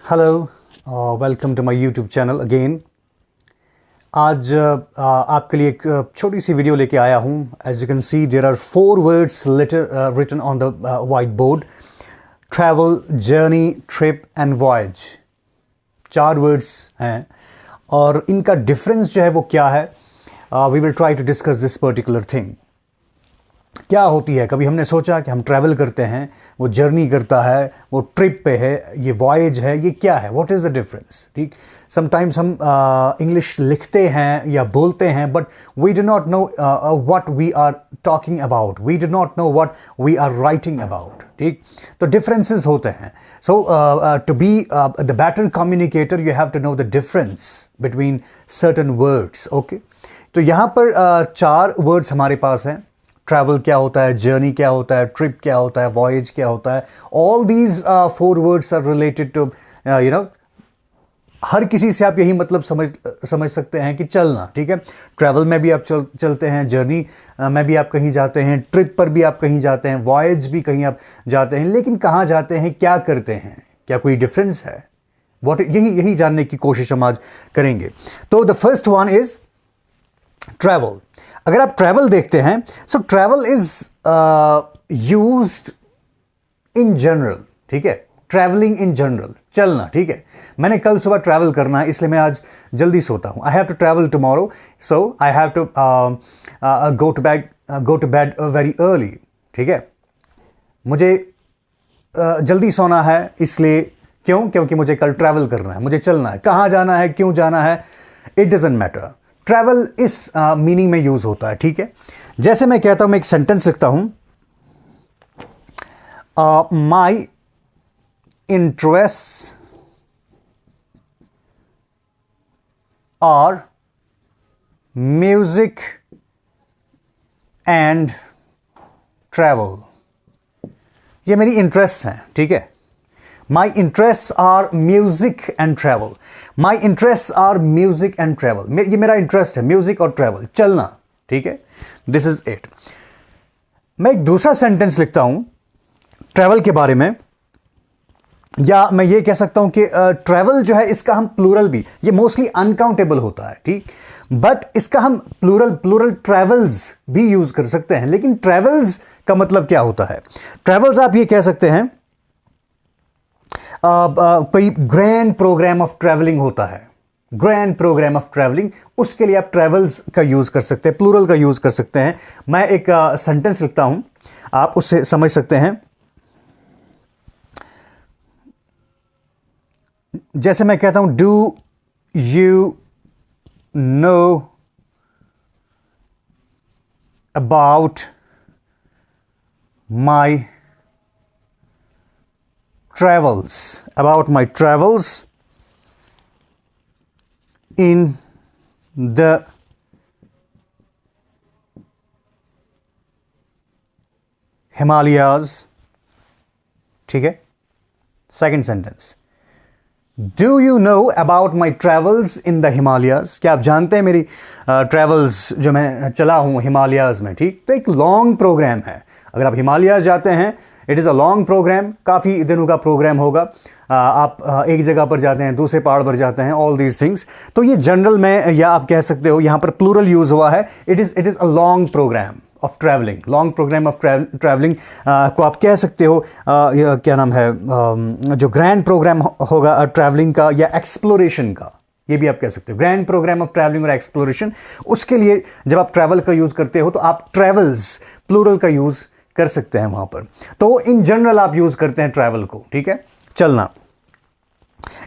Hello, welcome to my YouTube channel again. आज आपके लिए एक छोटी सी वीडियो लेके आया हूँ। As you can see there are 4 words written on the white board. Travel, journey, trip and voyage. 4 words हैं और इनका डिफरेंस जो है वो क्या है, we will try to discuss this particular thing. क्या होती है, कभी हमने सोचा कि हम ट्रैवल करते हैं, वो जर्नी करता है, वो ट्रिप पे है, ये वॉयज है, ये क्या है, व्हाट इज़ द डिफरेंस। ठीक, समटाइम्स हम इंग्लिश लिखते हैं या बोलते हैं but we do not know what we are talking about, we do not know what we are writing about. ठीक, तो डिफरेंसेस होते हैं। So to be the better communicator you have to know the difference between certain words. Okay, तो यहाँ पर 4 words हमारे पास हैं। Travel क्या होता है, जर्नी क्या होता है, ट्रिप क्या होता है, वॉयज क्या होता है। All these 4 words are related to हर किसी से आप यही मतलब समझ सकते हैं कि चलना। ठीक है, ट्रैवल में भी आप चलते हैं, जर्नी में भी आप कहीं जाते हैं, ट्रिप पर भी आप कहीं जाते हैं, वॉयज भी कहीं आप जाते हैं, लेकिन कहाँ जाते हैं, क्या करते हैं, क्या कोई डिफरेंस है, यही जानने की कोशिश हम आज करेंगे। तो the first one is travel. अगर आप ट्रैवल देखते हैं, so travel is used in general. ठीक है, ट्रैवलिंग इन जनरल, चलना। ठीक है, मैंने कल सुबह ट्रैवल करना है, इसलिए मैं आज जल्दी सोता हूं। I have to travel tomorrow, so I have to go to bed very early. ठीक है, मुझे जल्दी सोना है, इसलिए क्योंकि मुझे कल ट्रैवल करना है, मुझे चलना है। कहाँ जाना है, क्यों जाना है, इट डजंट मैटर। ट्रैवल इस मीनिंग में यूज होता है। ठीक है, जैसे मैं कहता हूं, मैं एक सेंटेंस लिखता हूं, my interest are music and travel. ये मेरी इंटरेस्ट हैं। ठीक है, My interests are music and travel. My interests are music and travel. ये मेरा इंटरेस्ट है, म्यूजिक और ट्रैवल, चलना। ठीक है, दिस इज इट। मैं एक दूसरा सेंटेंस लिखता हूं ट्रैवल के बारे में, या मैं ये कह सकता हूं कि ट्रैवल जो है इसका हम प्लूरल भी, ये मोस्टली अनकाउंटेबल होता है। ठीक, बट इसका हम प्लूरल ट्रैवल्स भी यूज कर सकते हैं। लेकिन ट्रैवल्स का मतलब क्या होता है? ट्रैवल्स आप ये कह सकते हैं कोई ग्रैंड प्रोग्राम ऑफ ट्रैवलिंग होता है, ग्रैंड प्रोग्राम ऑफ ट्रैवलिंग, उसके लिए आप ट्रैवल्स का यूज कर सकते हैं, प्लूरल का यूज कर सकते हैं। मैं एक सेंटेंस लिखता हूं, आप उससे समझ सकते हैं। जैसे मैं कहता हूं, do you know about my travels, about my travels in the Himalayas. ठीक है, second sentence, do you know about my travels in the Himalayas. क्या आप जानते हैं मेरी ट्रेवल्स जो मैं चला हूं हिमालयाज में। ठीक, तो एक लॉन्ग प्रोग्राम है। अगर आप हिमालयाज जाते हैं, it is a long programme, काफ़ी दिनों का प्रोग्राम होगा। आप एक जगह पर जाते हैं, दूसरे पहाड़ पर जाते हैं, ऑल दीज थिंग्स। तो ये जनरल में, या आप कह सकते हो यहाँ पर प्लूरल यूज हुआ है, it is a long programme of travelling. Long programme of travelling को आप कह सकते हो, क्या नाम है, जो ग्रैंड प्रोग्राम होगा ट्रैवलिंग का या एक्सप्लोरेशन का, ये भी आप कह सकते हो। ग्रैंड प्रोग्राम ऑफ ट्रैवलिंग और एक्सप्लोरेशन, उसके लिए जब आप ट्रैवल का यूज करते हो तो आप ट्रैवल्स प्लूरल का यूज कर सकते हैं वहां पर। तो इन जनरल आप यूज करते हैं ट्रैवल को। ठीक है, चलना।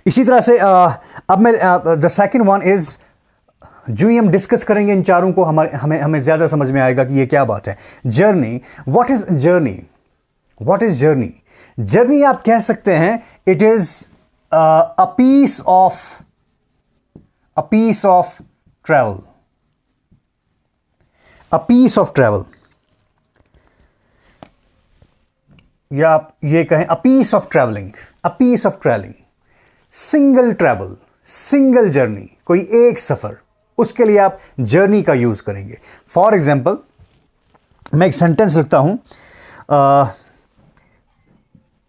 इसी तरह से अब मैं द सेकंड वन इज, जो ही हम डिस्कस करेंगे इन चारों को, हमें ज्यादा समझ में आएगा कि ये क्या बात है। Journey, what is journey, what is journey. Journey आप कह सकते हैं it is a piece of travel, a piece of travel, या आप ये कहें a piece of travelling, a piece of travelling. Single travel, single journey, कोई एक सफर, उसके लिए आप जर्नी का यूज करेंगे। फॉर एग्जाम्पल, मैं एक सेंटेंस लिखता हूं,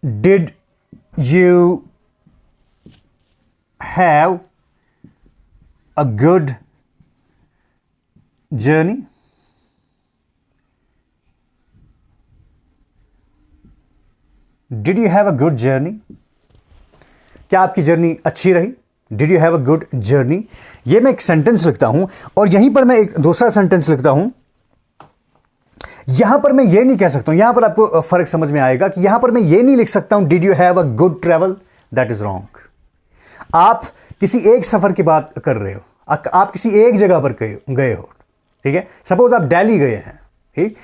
Did you have a good journey? Did you have a good journey? क्या आपकी जर्नी अच्छी रही? Did you have a good journey? ये मैं एक सेंटेंस लिखता हूं और यहीं पर मैं एक दूसरा सेंटेंस लिखता हूं। यहां पर मैं ये नहीं कह सकता हूं, यहां पर आपको फर्क समझ में आएगा कि यहां पर मैं ये नहीं लिख सकता हूं did you have a good travel, that is wrong. आप किसी एक सफर की बात कर रहे हो, आप किसी एक जगह पर गए हो, ठीक है। सपोज आप दिल्ली गए हैं, ठीक,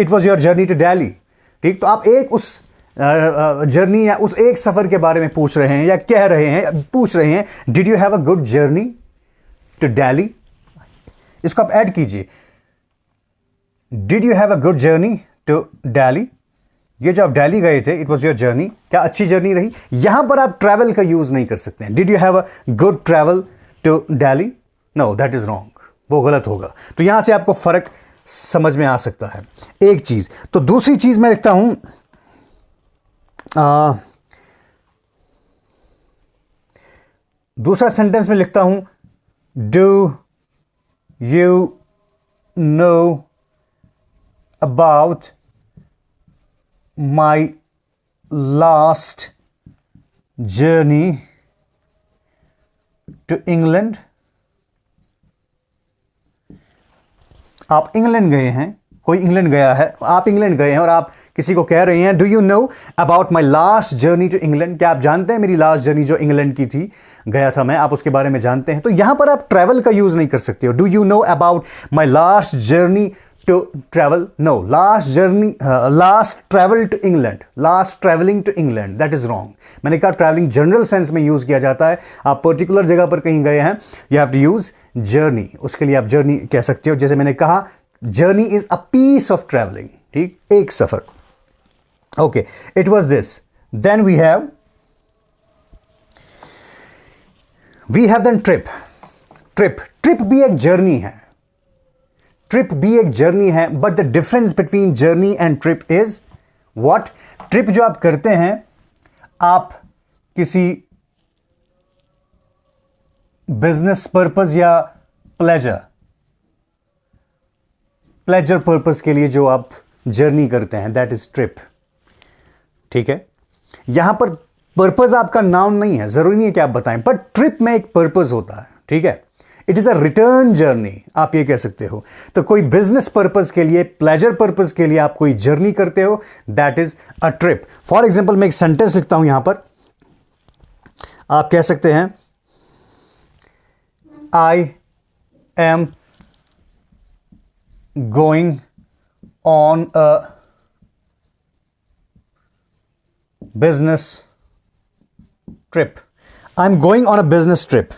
it was your journey to Delhi, ठीक। तो आप एक उस जर्नी या उस एक सफर के बारे में पूछ रहे हैं या कह रहे हैं, पूछ रहे हैं did you have a good journey to Delhi? इसको आप ऐड कीजिए, did you have a good journey to Delhi? ये जो आप दिल्ली गए थे, इट वॉज योर जर्नी, क्या अच्छी जर्नी रही? यहां पर आप ट्रैवल का यूज नहीं कर सकते हैं। Did you have a good travel to Delhi? No, that is wrong, वो गलत होगा। तो यहां से आपको फर्क समझ में आ सकता है, एक चीज। तो दूसरी चीज मैं लिखता हूं, दूसरा सेंटेंस में लिखता हूं do you know about my last journey to England? आप इंग्लैंड गए हैं, कोई इंग्लैंड गया है, आप इंग्लैंड गए हैं और आप किसी को कह रहे हैं do you know about my last journey to England? क्या आप जानते हैं मेरी लास्ट जर्नी जो इंग्लैंड की थी, गया था मैं, आप उसके बारे में जानते हैं? तो यहां पर आप ट्रैवल का यूज नहीं कर सकते हो। Do you know about my last journey to travel? No, last journey, last travel to England, last travelling to England, that is wrong. मैंने कहा ट्रैवलिंग जनरल सेंस में यूज किया जाता है। आप पर्टिकुलर जगह पर कहीं गए हैं, you have to use journey, उसके लिए आप जर्नी कह सकते हो। जैसे मैंने कहा journey is a piece of travelling, ठीक, एक सफर। Okay, it was this. Then we have then trip. Trip भी एक जर्नी है, ट्रिप भी एक जर्नी है, but the difference between journey and trip is what? Trip जो आप करते हैं, आप किसी बिजनेस पर्पस या प्लेजर पर्पस के लिए जो आप जर्नी करते हैं, दैट इज ट्रिप, ठीक है। यहां पर पर्पस आपका नाउन नहीं है, जरूरी नहीं है कि आप बताएं, पर ट्रिप में एक पर्पस होता है, ठीक है। It is a return journey, आप ये कह सकते हो। तो कोई बिजनेस पर्पस के लिए, प्लेजर पर्पस के लिए आप कोई जर्नी करते हो, that is a trip. For example मैं एक सेंटेंस लिखता हूं यहां पर, आप कह सकते हैं I am going on a business trip. I'm going on a business trip.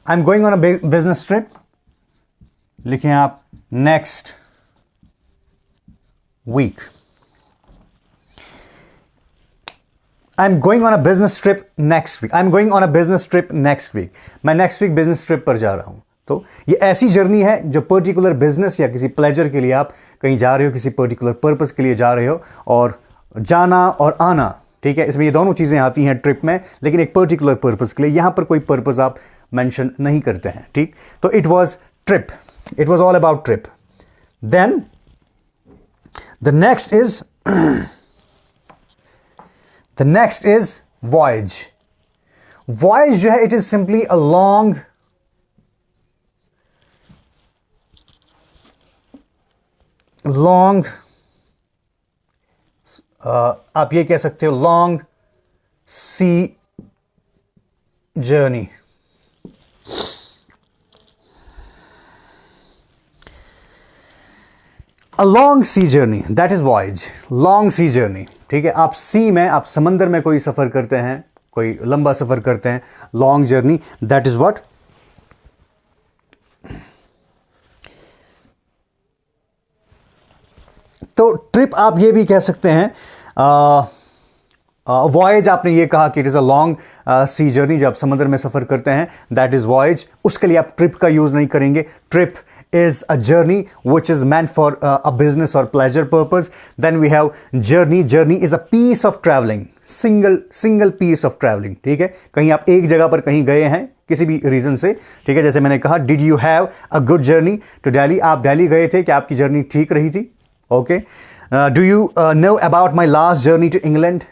I'm going on a business trip. लिखें आप next week. I'm going on a business trip next week. I'm going on a business trip next week. मैं next week business trip पर जा रहा हूं। तो ये ऐसी जर्नी है जो पर्टिकुलर बिजनेस या किसी प्लेजर के लिए आप कहीं जा रहे हो, किसी पर्टिकुलर पर्पस के लिए जा रहे हो, और जाना और आना, ठीक है, इसमें ये दोनों चीजें आती हैं ट्रिप में, लेकिन एक पर्टिकुलर पर्पस के लिए। यहां पर कोई पर्पस आप मेंशन नहीं करते हैं, ठीक। तो it was trip, it was all about trip. Then the next is voyage. Voyage जो है, it is simply a long आप ये कह सकते हो long sea journey. A long sea journey, that is voyage, long sea journey, ठीक है। आप सी में, आप समंदर में कोई सफर करते हैं, कोई लंबा सफर करते हैं, long journey, that is what. तो ट्रिप आप ये भी कह सकते हैं वॉयज आपने ये कहा कि it is a long sea journey, जब समुद्र में सफ़र करते हैं दैट इज़ वॉयज, उसके लिए आप ट्रिप का यूज़ नहीं करेंगे. Trip is a journey which is meant for a business or pleasure purpose. Then we have journey. Journey is a piece of traveling, single piece of traveling. ठीक है, कहीं आप एक जगह पर कहीं गए हैं किसी भी रीजन से, ठीक है, जैसे मैंने कहा did you have a good journey to Delhi, आप दिल्ली गए थे, क्या आपकी जर्नी ठीक रही थी? Okay. Do you know about my last journey to England,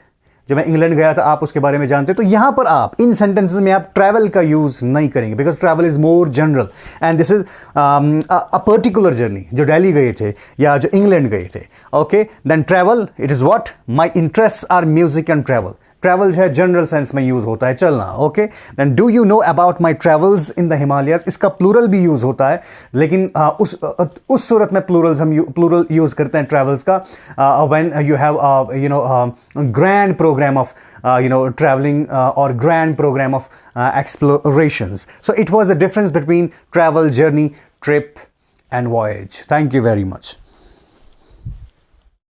जब मैं इंग्लैंड गया था आप उसके बारे में जानते हो. तो यहां पर आप इन सेंटेंसेस में आप ट्रैवल का यूज नहीं करेंगे because travel is more general and this is a particular journey, जो दिल्ली गए थे या जो इंग्लैंड गए थे. Okay, then travel it is what, my interest are music and travel. Travel जो है जनरल सेंस में यूज होता है, चलना. Okay, then do you know about my travels in the Himalayas, इसका प्लूरल भी यूज होता है, लेकिन उस सूरत में प्लूरल यूज करते हैं ट्रैवल्स का when you have grand programme of traveling or grand program of explorations. So it was a difference between travel, journey, trip and voyage. Thank you very much.